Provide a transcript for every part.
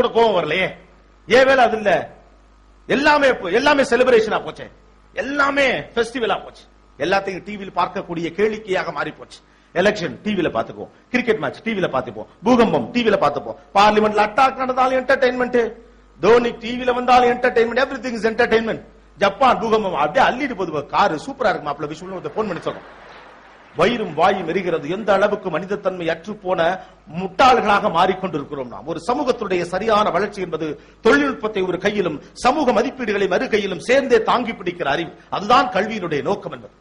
கூட கோபம் வரலையே, ஏன் வேலை அது இல்ல? எல்லாமே செலிப்ரேஷனா போச்சு, எல்லாமே ஃபெஸ்டிவலா போச்சு, எல்லாத்தையும் டிவியில் பார்க்கக்கூடிய கேளிக்கையாக மாறி போச்சு. எலெக்ஷன் டிவில பாத்துப்போம், கிரிக்கெட் மேட்ச் டிவில பாத்துப்போம், பூகம்பம் டிவில பாத்துப்போம், பார்லிமெண்ட்ல அட்டாக் நடந்தாலும் என்டர்டைன்மெண்ட், தோனி டிவில வந்தாலும் entertainment, everything is entertainment. Japan பூகம்பம் அப்படியே அள்ளிட்டு போது, காரு சூப்பரா இருக்கு மாப்பிள்ள விஷயம் போன் பண்ணி சொல்றோம். வயிறும் வாயும் எரிகிறது. எந்த அளவுக்கு மனித தன்மை அற்று போன முட்டாள்களாக மாறிக்கொண்டிருக்கிறோம் நாம். ஒரு சமூகத்துடைய சரியான வளர்ச்சி என்பது தொழில்நுட்பத்தை ஒரு கையிலும் சமூக மதிப்பீடுகளை மறு கையிலும் சேர்ந்தே தாங்கி பிடிக்கிற அறிவு. அதுதான் கல்வியினுடைய நோக்கம் என்பது.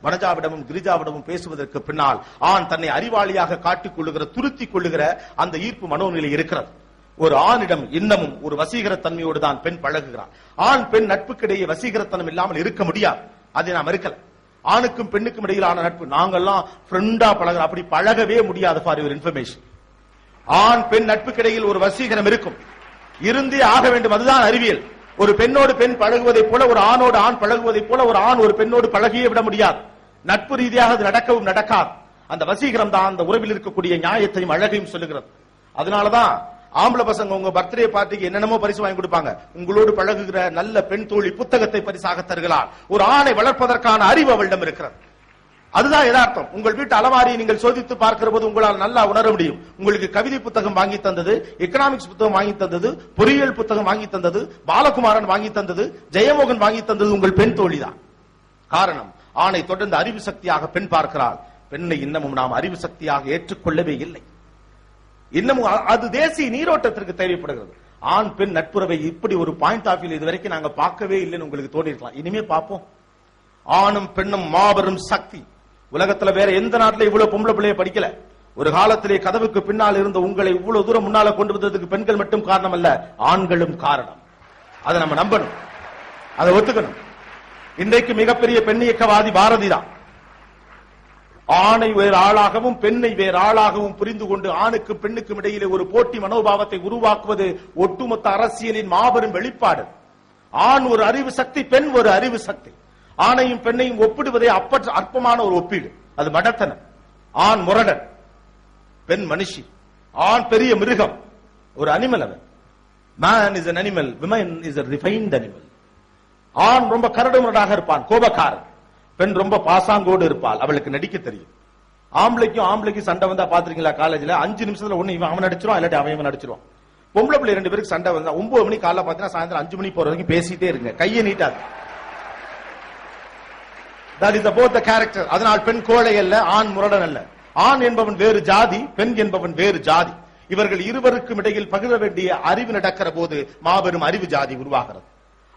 வனஜாவிடமும் கிரிஜாவிடமும் பேசுவதற்கு பின்னால் ஆண் தன்னை அறிவாளியாக காட்டிக் கொள்ளுகிற, துருத்திக் கொள்ளுகிற அந்த ஈர்ப்பு மனோநிலை இருக்கிறது. ஒரு ஆணிடம் இன்னமும் ஒரு வசீகரத்தன்மையோடு தான் பெண் பழகுகிறார். ஆண் பெண் நட்புக்கிடையே வசீகரத்தனம் இல்லாமல் இருக்க முடியாது. அதை நாம் மறுக்கல. ஆணுக்கும் பெண்ணுக்கும் இடையிலான நட்பு, நாங்கெல்லாம் ஃப்ரெண்டா பழகுறோம், அப்படி பழகவே முடியாது. ஃபார் யுவர் இன்ஃபர்மேஷன், ஆண் பெண் நட்புக்கிடையில் ஒரு வசீகரம் இருக்கும், இருந்தே ஆக வேண்டும். அதுதான் அறிவியல். ஒரு பெண்ணோடு பெண் பழகுவதை போல, ஒரு ஆணோடு ஆண் பழகுவதை போல ஒரு ஆண் ஒரு பெண்ணோடு பழகியே விட முடியாது. நட்பு ரீதியாக அது நடக்கவும் நடக்காது. அந்த வசீகரம் தான் அந்த உறவில் இருக்கக்கூடிய நியாயத்தையும் அழகையும் சொல்லுகிறது. அதனாலதான் ஆம்பளை பசங்க உங்க பர்த்டே பார்ட்டிக்கு என்னென்னமோ பரிசு வாங்கி கொடுப்பாங்க. உங்களோடு பழகுகிற நல்ல பெண் தோழி புத்தகத்தை பரிசாக தருகிறார். ஒரு ஆணை வளர்ப்பதற்கான அறிவு அவளிடம் இருக்கிறது. அதுதான் யதார்த்தம். உங்கள் வீட்டு அலமாரியை நீங்கள் சோதித்து பார்க்கிற போது உங்களால் நல்லா உணர முடியும். உங்களுக்கு கவிதை புத்தகம் வாங்கி தந்தது, எக்கனாமிக்ஸ் புத்தகம் வாங்கி தந்தது, பொறியியல் புத்தகம் வாங்கி தந்தது, பாலகுமாரன் வாங்கி தந்தது, ஜெயமோகன் வாங்கி தந்தது உங்கள் பெண் தோழிதான். காரணம், ஆணை தொடர்ந்து அறிவு சக்தியாக பெண் பார்க்கிறாள். பெண்ணை இன்னமும் நாம் அறிவு சக்தியாக ஏற்றுக்கொள்ளவே இல்லை. இன்னமும் அது தேசிய நீரோட்டத்திற்கு தேவைப்படுகிறது. ஆண் பெண் நட்புறவை இப்படி ஒரு பாயிண்ட் ஆஃப் வியூ இதுவரைக்கும் நாங்க பார்க்கவே இல்லைன்னு உங்களுக்கு தோணிருக்கலாம். இனிமே பார்ப்போம். ஆணும் பெண்ணும் மாபெரும் சக்தி. உலகத்துல வேற எந்த நாட்டில இவ்வளவு பொம்பளை பிள்ளைய படிக்கல. ஒரு காலத்திலே கதவுக்கு பின்னால் இருந்த உங்களை இவ்வளவு தூரம் முன்னால கொண்டு வந்ததுக்கு பெண்கள் மட்டும் காரணம் அல்ல, ஆண்களும் காரணம். அதை நம்ம நம்பணும், அதை ஒத்துக்கணும். இன்றைக்கு மிகப்பெரிய பெண் இயக்கவாதி பாரதி தான். ஆணை வேறு ஆளாகவும் பெண்ணை வேறு ஆளாகவும் புரிந்து கொண்டு ஆணுக்கும் பெண்ணுக்கும் இடையிலே ஒரு போட்டி மனோபாவத்தை உருவாக்குவது ஒட்டுமொத்த அரசியலின் மாபெரும் வெளிப்பாடு. ஆண் ஒரு அறிவு சக்தி, பெண் ஒரு அறிவு சக்தி. ஆணையும் பெண்ணையும் ஒப்பிடுவதே அற்பமான ஒரு ஒப்பீடு. அது மடத்தனம். ஆண் முரடன், பெண் மனுஷி. ஆண் பெரிய மிருகம், ஒரு அனிமல். அவன் man is an animal, women is a refined animal. ஆண் ரொம்ப கரடுமுரடாக இருப்பான், கோபக்காரன். பெண் ரொம்ப பாசாங்கோடு இருப்பாள், அவளுக்கு நடிக்க தெரியும். ஆம்பளைக்கும் சண்டை வந்தா பாத்துருக்கீங்களா? காலேஜ்ல 5 நிமிஷத்துல ஒண்ணு இவன் அவன் அடிச்சிருவான், இல்லாட்டி அவன் அடிச்சிருவான். பொம்பளை பிள்ளை 2 பேருக்கு சண்டை வந்தா 9 மணி காலைல பாத்தீங்கன்னா சாயந்தரம் 5 மணி போற வரைக்கும் பேசிட்டே இருங்க, கையை நீட்டாது. That is about the character. அதனால் பெண் கோழை அல்ல, ஆண் முரடன் அல்ல. ஆண் என்பவன் வேறு ஜாதி, பெண் என்பவன் வேறு ஜாதி. இவர்கள் இருவருக்கும் இடையில் பகிர வேண்டிய அறிவு நடக்கிற போது மாபெரும் அறிவு ஜாதி உருவாகிறது.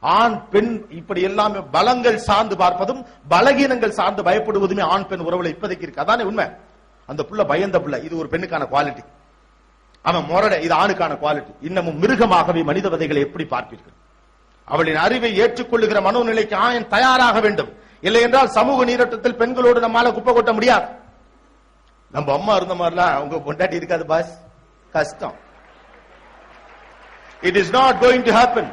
ஆண் பெண் இப்படி எல்லாமே பலங்கள் சார்ந்து பார்ப்பதும் பலகீனங்கள் சார்ந்து பயப்படுவதுமே ஆண் பெண் உறவுல இப்போதைக்கு இருக்கு. அதானே உண்மை. அந்த புள்ள பயந்த புள்ள, இது ஒரு பெண்ணுக்கான குவாலிட்டி. அவன் முரட, இது ஆணுக்கான குவாலிட்டி. இன்னமும் மிருகமாகவே மனித வதைகளை எப்படி பார்ப்பீர்கள்? அவளின் அறிவை ஏற்றுக்கொள்ளுகிற மனோநிலைக்கு ஆண் தயாராக வேண்டும். இல்லை என்றால் சமூக நீரோட்டத்தில் பெண்களோடு நம்மால குப்பை கொட்ட முடியாது. நம்ம அம்மா இருந்த மாதிரிலாம் உங்க பொண்டாட்டி இருக்காது பாஸ், கஷ்டம். It is not going to happen.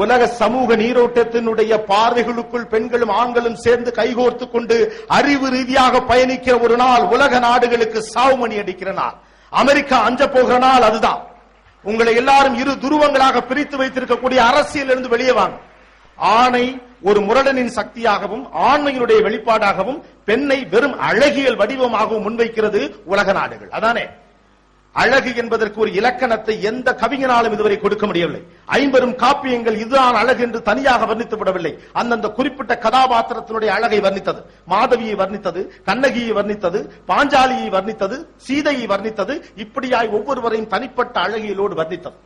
உலக சமூக நீரோட்டத்தினுடைய பார்வைகளுக்குள் பெண்களும் ஆண்களும் சேர்ந்து கைகோர்த்து கொண்டு அறிவு ரீதியாக பயணிக்கிற ஒரு நாள், உலக நாடுகளுக்கு சாவுமணி அடிக்கிற நாள், அமெரிக்கா அஞ்ச போகிற நாள் அதுதான். உங்களை எல்லாரும் இரு துருவங்களாக பிரித்து வைத்திருக்கக்கூடிய அரசியல் இருந்து வெளியே வாங்க. ஆணை ஒரு முரடனின் சக்தியாகவும் ஆண்மையினுடைய வெளிப்பாடாகவும் பெண்ணை வெறும் அழகியல் வடிவமாகவும் முன்வைக்கிறது உலக நாடுகள். அதானே அழகு என்பதற்கு ஒரு இலக்கணத்தை எந்த கவிஞனாலும் இதுவரை கொடுக்க முடியவில்லை. 50 காப்பியங்கள் இதுதான் அழகு என்று தனியாக வர்ணித்து விடவில்லை. அந்தந்த குறிப்பிட்ட கதாபாத்திரத்தினுடைய அழகை வர்ணித்தது. மாதவியை வர்ணித்தது, கண்ணகியை வர்ணித்தது, பாஞ்சாலியை வர்ணித்தது, சீதையை வர்ணித்தது. இப்படியாய் ஒவ்வொருவரையும் தனிப்பட்ட அழகியலோடு வர்ணித்தது.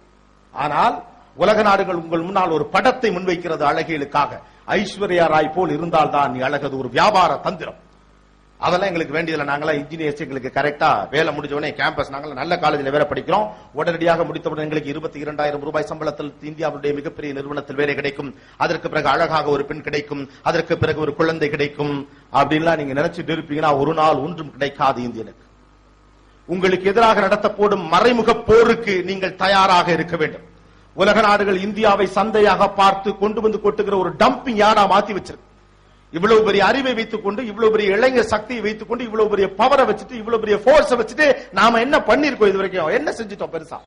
ஆனால் உலக நாடுகள் உங்கள் முன்னால் ஒரு படத்தை முன்வைக்கிறது அழகியலுக்காக. ஐஸ்வர்யா ராய் போல் இருந்தால் தான் நீ அழகது, ஒரு வியாபார தந்திரம். அதெல்லாம் எங்களுக்கு வேண்டியதில்லை. நாங்களாம் இன்ஜினியர்ஸ், எங்களுக்கு கரெக்டா வேலை முடிஞ்சவனே கேம்பஸ், நாங்கள் நல்ல காலேஜில் வேலை படிக்கிறோம். உடனடியாக முடித்தவுடன் எங்களுக்கு 22,000 ரூபாய் சம்பளத்தில் இந்தியாவுடைய மிகப்பெரிய நிறுவனத்தில் வேலை கிடைக்கும். அதற்கு பிறகு அழகாக ஒரு பெண் கிடைக்கும், அதற்கு பிறகு ஒரு குழந்தை கிடைக்கும். அப்படின்லாம் நீங்க நினைச்சிட்டு இருப்பீங்கன்னா ஒரு நாள் ஒன்றும் கிடைக்காது. இந்தியனுக்கு உங்களுக்கு எதிராக நடத்த போடும் மறைமுக போருக்கு நீங்கள் தயாராக இருக்க வேண்டும். உலக நாடுகள் இந்தியாவை சந்தையாக பார்த்து கொண்டு வந்து கொட்டுகிற ஒரு டம்பிங் யார்டா மாத்தி வச்சிருக்கு. இவ்வளவு பெரிய அறிவை வைத்துக் கொண்டு, இவ்வளவு பெரிய இளைஞர் சக்தியை வைத்துக் கொண்டு, இவ்வளவு பெரிய பவரை வச்சுட்டு, இவ்வளவு பெரிய போர்ஸை வச்சுட்டு நாம என்ன பண்ணிருக்கோம்? இது வரைக்கும் என்ன செஞ்சிட்டோம் பெருசா?